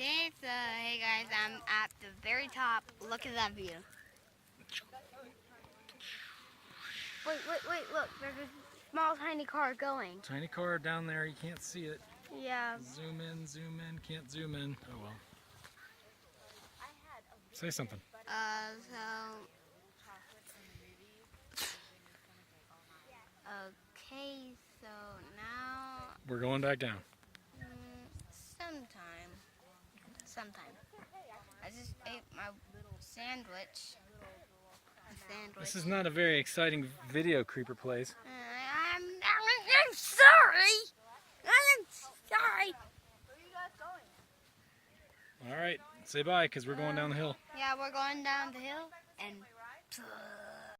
Okay, so hey guys, I'm at the very top. Look at that view. Wait, look. There's a small, tiny car going. Tiny car down there, you can't see it. Yeah. Zoom in, can't zoom in. Oh well. Say something. Okay, so now... We're going back down. Sometime. I just ate my sandwich. This is not a very exciting video Creeper plays. I'm sorry. I'm sorry. Where are you guys going? Alright, say bye because we're going down the hill. Yeah, we're going down the hill and...